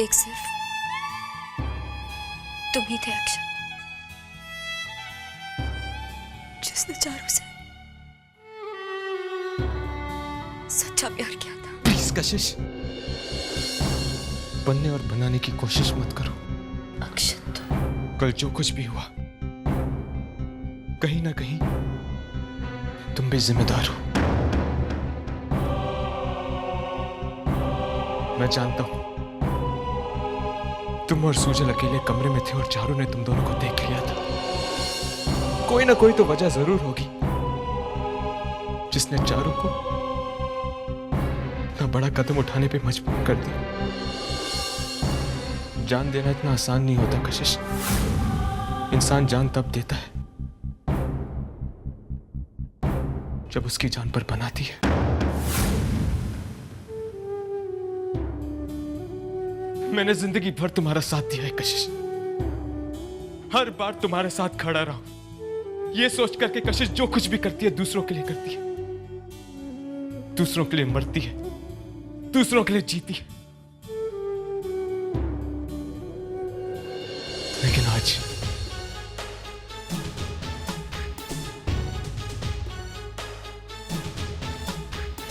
एक सिर्फ तुम ही थे अक्षत, जिसने चारों से सच्चा प्यार किया था। प्लीज कशिश, बनने और बनाने की कोशिश मत करो। अक्षत, कल जो कुछ भी हुआ, कहीं ना कहीं तुम भी जिम्मेदार हो। मैं जानता हूं तुम और सूजल अकेले कमरे में थे और चारों ने तुम दोनों को देख लिया था। कोई ना कोई तो वजह जरूर होगी जिसने चारों को इतना बड़ा कदम उठाने पे मजबूर कर दिया। जान देना इतना आसान नहीं होता कशिश। इंसान जान तब देता है जब उसकी जान पर बनाती है। मैंने जिंदगी भर तुम्हारा साथ दिया है कशिश, हर बार तुम्हारे साथ खड़ा रहा हूं, ये सोच करके कशिश जो कुछ भी करती है दूसरों के लिए करती है, दूसरों के लिए मरती है, दूसरों के लिए जीती है।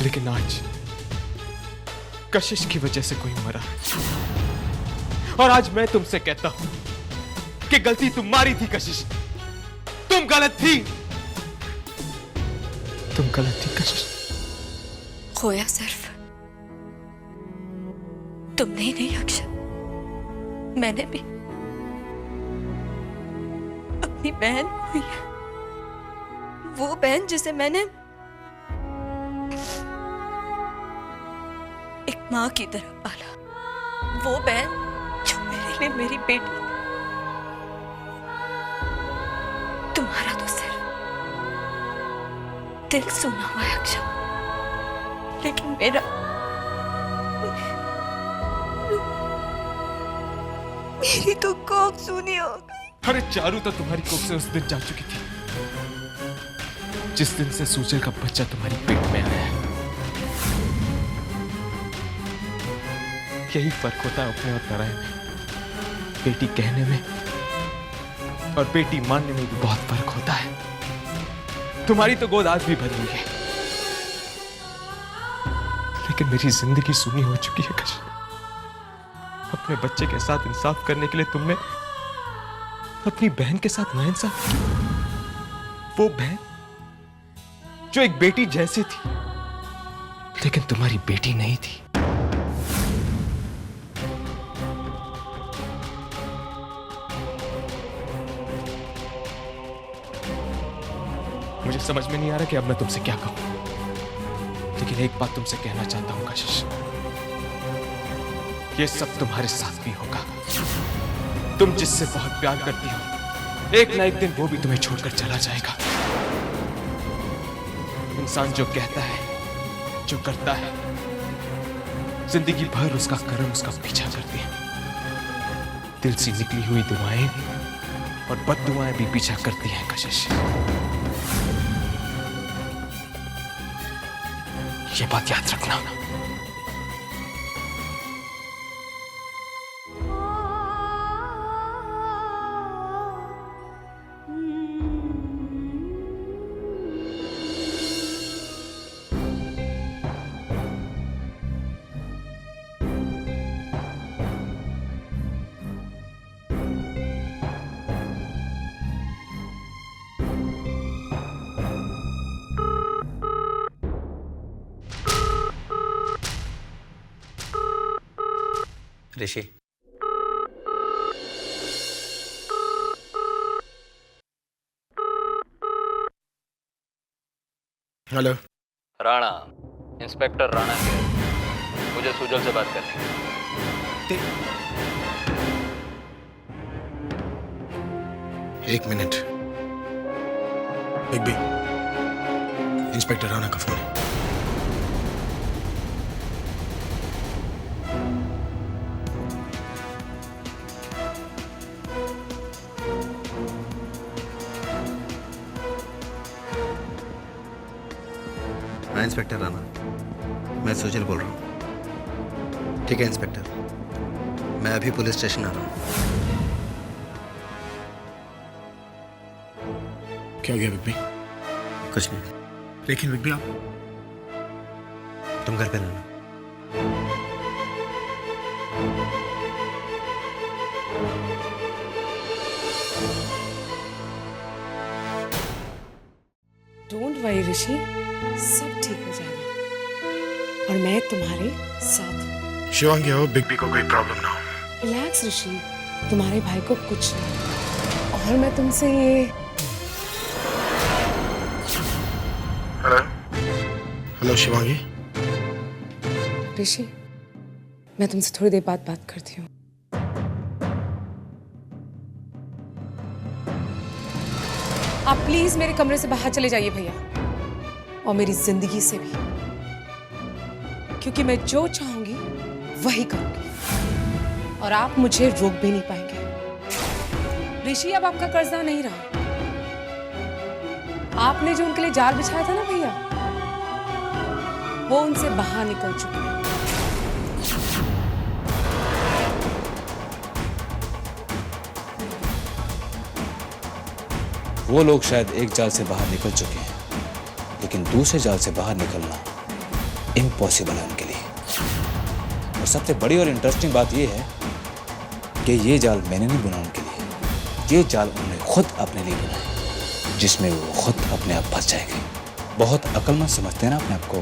लेकिन आज कशिश की वजह से कोई मरा, और आज मैं तुमसे कहता हूं कि गलती तुम्हारी थी कशिश। तुम गलत थी, तुम गलत थी कशिश। खोया सिर्फ तुमने ही नहीं अक्षत, मैंने भी अपनी बहन खोई है। वो बहन जिसे मैंने एक मां की तरह पाला, वो बहन जो मेरे लिए मेरी बेटी। तुम्हारा तो सिर्फ दिल सुना हुआ है अक्षत, लेकिन मेरी तो कोख सुनी हो गई। अरे चारू तो तुम्हारी कोख से उस दिन जा चुकी थी जिस दिन से सूजल का बच्चा तुम्हारी पेट में आया है। यही फर्क होता है अपने और पराये में, बेटी कहने में और बेटी मानने में भी बहुत फर्क होता है। तुम्हारी तो गोद आज भी भरी हुई है, लेकिन मेरी जिंदगी सुनी हो चुकी है कशिश। अपने बच्चे के साथ इंसाफ करने के लिए तुमने अपनी बहन के साथ नाइंसाफ की। वो बहन जो एक बेटी जैसी थी, लेकिन तुम्हारी बेटी नहीं थी। मुझे समझ में नहीं आ रहा कि अब मैं तुमसे क्या कहूं, लेकिन एक बात तुमसे कहना चाहता हूं कशिश, ये सब तुम्हारे साथ भी होगा। तुम जिससे बहुत प्यार करती हो, एक ना एक दिन वो भी तुम्हें छोड़कर चला जाएगा। इंसान जो कहता है, जो करता है, जिंदगी भर उसका कर्म उसका पीछा करती है। दिल से निकली हुई दुआएं और बद्दुआएं भी पीछा करती हैं कशिश। ये बात याद रखना। ऋषि, हेलो। राणा, इंस्पेक्टर राणा है। मुझे सुजल से बात करनी है। एक minute. Big B, inspector Rana का फोन है। हाँ इंस्पेक्टर राणा, मैं सुजल बोल रहा हूँ। ठीक है इंस्पेक्टर, मैं अभी पुलिस स्टेशन आ रहा हूँ। क्या हो गया बिग बी? कुछ नहीं। लेकिन बिग बी आप तुम घर पे रहना। डोंट वरी ऋषि, सब ठीक हो जाएगा और मैं तुम्हारे साथ हूँ। शिवांगी हो, बिग बी को कोई प्रॉब्लम ना हो। रिलैक्स ऋषि, तुम्हारे भाई को कुछ नहीं। और मैं तुमसे ये हेलो। हेलो शिवांगी। ऋषि, मैं तुमसे थोड़ी देर बाद बात करती हूँ। आप प्लीज मेरे कमरे से बाहर चले जाइए भैया, और मेरी जिंदगी से भी, क्योंकि मैं जो चाहूंगी वही करूंगी और आप मुझे रोक भी नहीं पाएंगे। ऋषि अब आपका कर्जदार नहीं रहा। आपने जो उनके लिए जाल बिछाया था ना भैया, वो उनसे बाहर निकल चुके हैं। वो लोग शायद एक जाल से बाहर निकल चुके हैं, लेकिन दूसरे जाल से बाहर निकलना इम्पॉसिबल है उनके लिए। और सबसे बड़ी और इंटरेस्टिंग बात यह है कि ये जाल मैंने नहीं बुना उनके लिए, ये जाल उन्होंने खुद अपने लिए बुना, जिसमें वो खुद अपने आप फंस जाएंगे। बहुत अक्लमंद समझते हैं ना अपने आप को।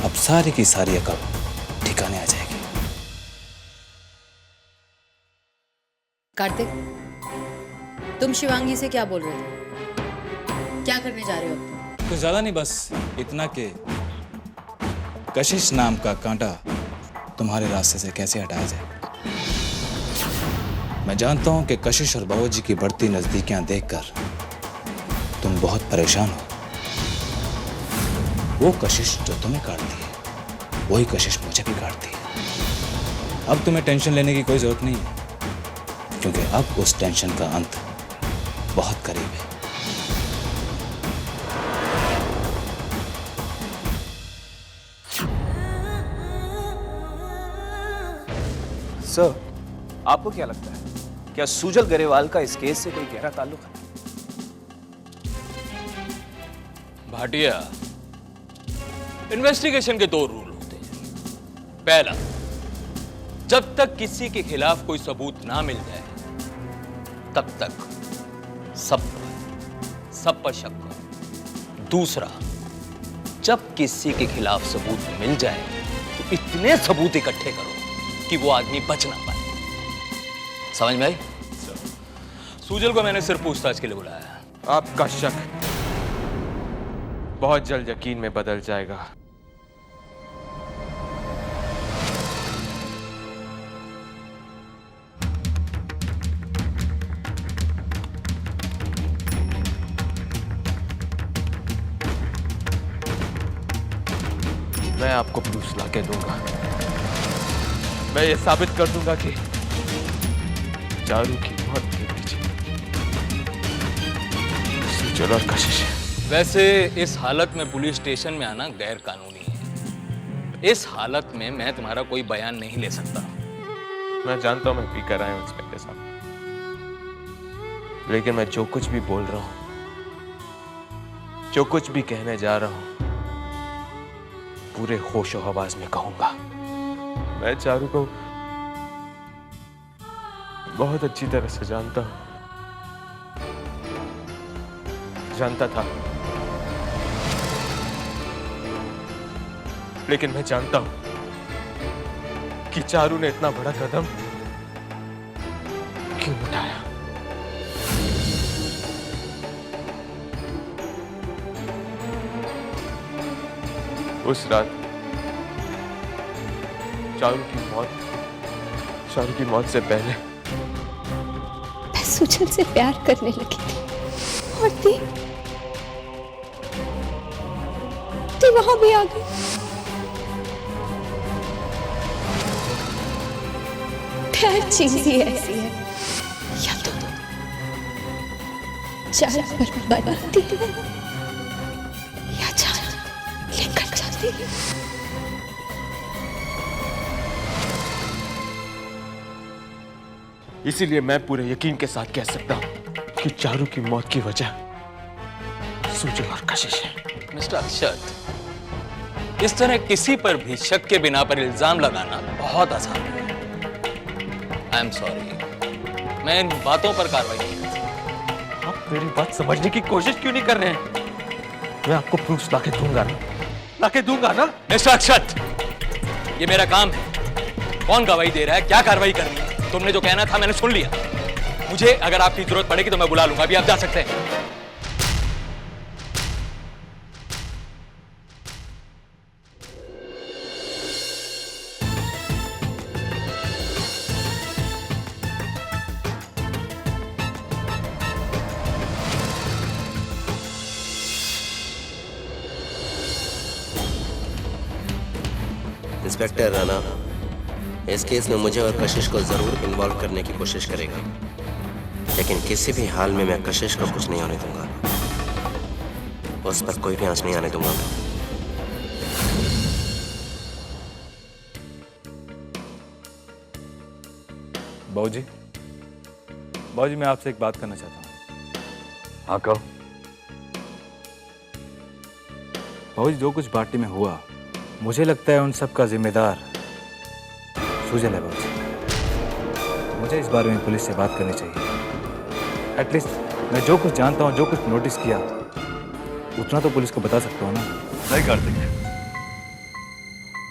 अब सारी की सारी अकल ठिकाने आ जाएगी। कार्तिक, तुम शिवांगी से क्या बोल रहे थे? क्या करने जा रहे हो अब? कुछ ज्यादा नहीं, बस इतना कि कशिश नाम का कांटा तुम्हारे रास्ते से कैसे हटाया जाए। मैं जानता हूं कि कशिश और बाबूजी की बढ़ती नजदीकियां देखकर तुम बहुत परेशान हो। वो कशिश जो तुम्हें काटती है, वही कशिश मुझे भी काटती है। अब तुम्हें टेंशन लेने की कोई जरूरत नहीं है, क्योंकि अब उस टेंशन का अंत बहुत करीब है। सर, आपको क्या लगता है, क्या सुजल गरेवाल का इस केस से कोई गहरा ताल्लुक है? भाटिया, इन्वेस्टिगेशन के दो रूल होते हैं। पहला, जब तक किसी के खिलाफ कोई सबूत ना मिल जाए तब तक सब पर शक करो। दूसरा, जब किसी के खिलाफ सबूत मिल जाए तो इतने सबूत इकट्ठे करो कि वो आदमी बच ना पाए। समझ में आई? सुजल को मैंने सिर्फ पूछताछ के लिए बुलाया। आपका शक बहुत जल्द यकीन में बदल जाएगा। मैं आपको प्रूफ ला के दूंगा। मैं ये साबित कर दूंगा कि चारू की मौत के पीछे सुजल और कशिश है। वैसे इस हालत में पुलिस स्टेशन में आना गैर कानूनी है। इस हालत में मैं तुम्हारा कोई बयान नहीं ले सकता। मैं जानता हूं मैं पी कर आया हूं इंस्पेक्टर साहब, लेकिन मैं जो कुछ भी बोल रहा हूं, जो कुछ भी कहने जा रहा हूं, पूरे होशो हवास में कहूंगा। मैं चारू को बहुत अच्छी तरह से जानता हूं, जानता था, लेकिन मैं जानता हूं कि चारू ने इतना बड़ा कदम क्यों उठाया। उस रात चारू की मौत से पहले मैं सुजल से प्यार करने लगी थी और ती वहां भी आ गई। प्यार चीज ही ऐसी है, या तो चार पर बनाती है या चार लेकर जाती है। इसीलिए मैं पूरे यकीन के साथ कह सकता हूं कि चारू की मौत की वजह सुजल और कशिश है। मिस्टर अक्षत, इस तरह किसी पर भी शक के बिना पर इल्जाम लगाना बहुत आसान है। आई एम सॉरी, मैं इन बातों पर कार्रवाई नहीं कर सकता। आप मेरी बात समझने की कोशिश क्यों नहीं कर रहे हैं? मैं आपको प्रूफ लाके दूंगा ना। मिस्टर अक्षत, ये मेरा काम है। कौन गवाही दे रहा है, क्या कार्रवाई करनी है, तुमने जो कहना था मैंने सुन लिया। मुझे अगर आपकी जरूरत पड़ेगी तो मैं बुला लूंगा, अभी आप जा सकते हैं। इंस्पेक्टर राणा इस केस में मुझे और कशिश को जरूर इन्वॉल्व करने की कोशिश करेगा, लेकिन किसी भी हाल में मैं कशिश को कुछ नहीं होने दूंगा। उस पर कोई भी आंच नहीं आने दूंगा मैं। बाबूजी मैं आपसे एक बात करना चाहता हूँ। हाँ कहो। बाबूजी जो कुछ पार्टी में हुआ, मुझे लगता है उन सब का जिम्मेदार सुजल है बाबूजी। मुझे इस बारे में पुलिस से बात करनी चाहिए। एटलीस्ट मैं जो कुछ जानता हूँ, जो कुछ नोटिस किया, उतना तो पुलिस को बता सकता हूँ ना। नहीं कर देंगे।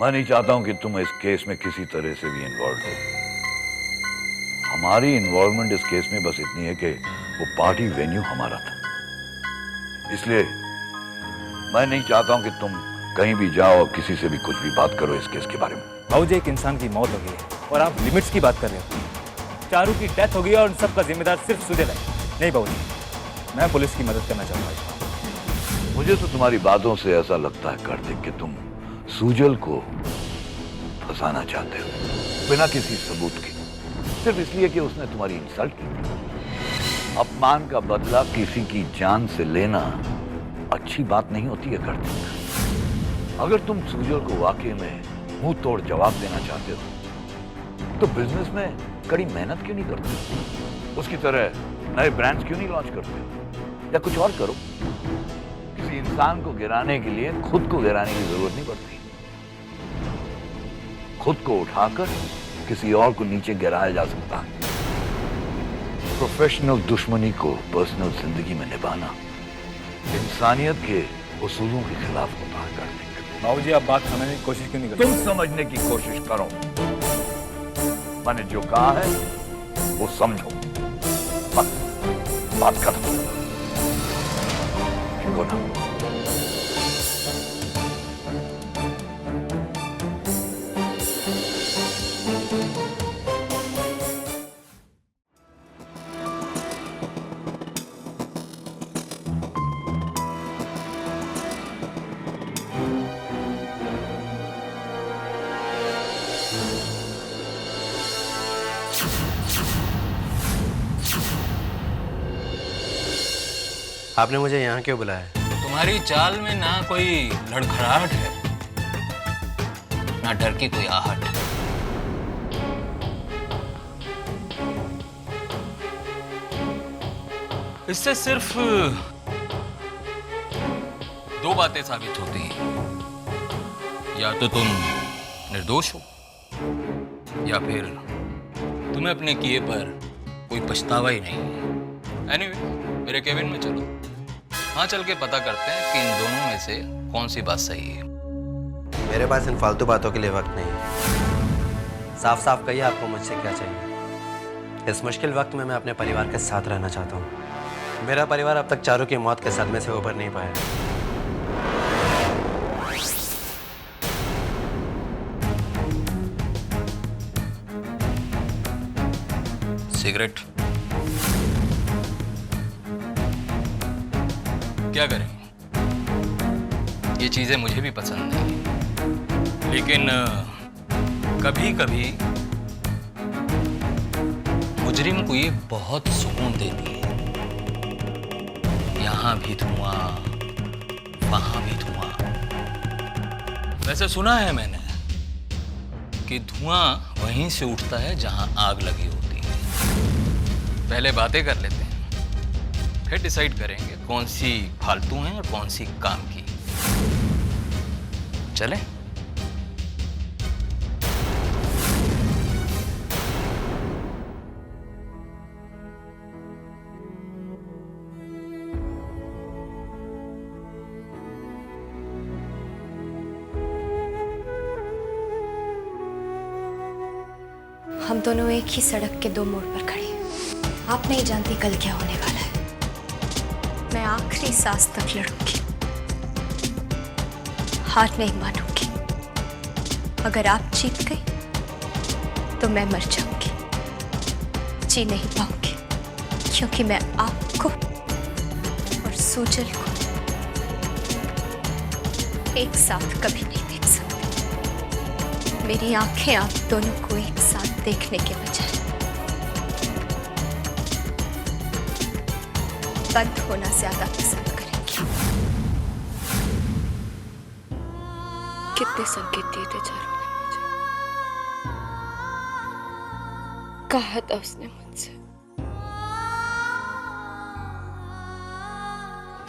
मैं नहीं चाहता हूं कि तुम इस केस में किसी तरह से भी इन्वॉल्व हो। हमारी इन्वॉल्वमेंट इस केस में बस इतनी है कि वो पार्टी वेन्यू हमारा था, इसलिए मैं नहीं चाहता हूं कि तुम कहीं भी जाओ और किसी से भी कुछ भी बात करो इस केस के बारे में। बाबूजी एक इंसान की मौत हो गई है और आप लिमिट्स की बात कर रहे हो। चारू की डेथ हो गई और उन सब का जिम्मेदार सिर्फ सुजल है। नहीं बाबूजी, मैं पुलिस की मदद करना चाहूंगा। मुझे तो तुम्हारी बातों से ऐसा लगता है कार्तिक कि तुम सुजल को फंसाना चाहते हो बिना किसी सबूत के, सिर्फ इसलिए कि उसने तुम्हारी इंसल्ट की। अपमान का बदला किसी की जान से लेना अच्छी बात नहीं होती है कार्तिक। अगर तुम सुजल को वाकई में मुंह तोड़ जवाब देना चाहते हो तो बिजनेस में कड़ी मेहनत क्यों नहीं करते? उसकी तरह नए ब्रांड्स क्यों नहीं लॉन्च करते? या कुछ और करो। किसी इंसान को गिराने के लिए खुद को गिराने की जरूरत नहीं पड़ती। खुद को उठाकर किसी और को नीचे गिराया जा सकता है। प्रोफेशनल दुश्मनी को पर्सनल जिंदगी में निभाना इंसानियत के उसूलों के खिलाफ होता है कार्तिक। बाबूजी आप बात समझने की कोशिश क्यों नहीं करते? तुम समझने की कोशिश करो। मैंने जो कहा है वो समझो। बस बात खत्म। इनको ना आपने मुझे यहाँ क्यों बुलाया? तुम्हारी चाल में ना कोई लड़खड़ाहट है, ना डर की कोई आहट। इससे सिर्फ दो बातें साबित होती हैं, या तो तुम निर्दोष हो या फिर तुम्हें अपने किए पर कोई पछतावा ही नहीं है। एनीवे, मेरे केबिन में चलो, वहां चल के पता करते हैं कि इन दोनों में से कौन सी बात सही है। मेरे पास इन फालतू बातों के लिए वक्त नहीं है। साफ साफ कहिए आपको मुझसे क्या चाहिए। इस मुश्किल वक्त में मैं अपने परिवार के साथ रहना चाहता हूँ। मेरा परिवार अब तक चारों की मौत के सदमे से उभर नहीं पाया। सिगरेट क्या करें, ये चीजें मुझे भी पसंद नहीं, लेकिन कभी कभी मुजरिम को ये बहुत सुकून देती है। यहां भी धुआं, वहां भी धुआं। वैसे सुना है मैंने कि धुआं वहीं से उठता है जहां आग लगी होती है। पहले बातें कर लेते हैं, फिर डिसाइड करेंगे कौन सी फालतू है और कौन सी काम की। चलें? हम दोनों एक ही सड़क के दो मोड़ पर खड़े हैं। आप नहीं जानती कल क्या होने वाला है। मैं आखिरी सांस तक लड़ूंगी, हार नहीं मानूंगी। अगर आप जीत गई तो मैं मर जाऊंगी, जी नहीं पाऊंगी, क्योंकि मैं आपको और सूजल को एक साथ कभी नहीं देख सकती। मेरी आंखें आप दोनों को एक साथ देखने के बजाय बंद होना ज्यादा पसंद करेंगी। कितने संकेत दिए थे चारों ने मुझे। कहा था उसने मुझसे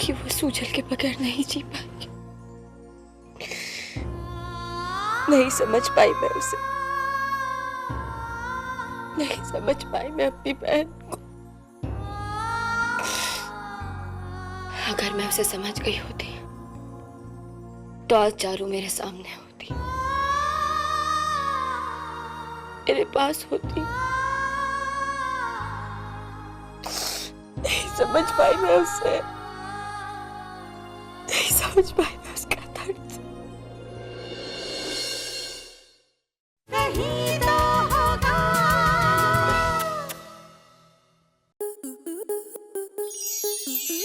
कि वो सूजल के बगैर नहीं जी पाएगी। नहीं समझ पाई मैं उसे, नहीं समझ पाई मैं अपनी बहन को। अगर मैं उसे समझ गई होती तो आज चारू मेरे सामने होती, मेरे पास होती। नहीं समझ पाई मैं उसे, नहीं समझ पाई मैं उसका दर्द।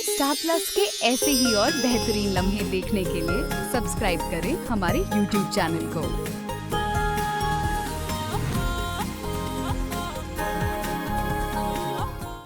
स्टार प्लस के ऐसे ही और बेहतरीन लम्हे देखने के लिए सब्सक्राइब करें हमारे YouTube चैनल को।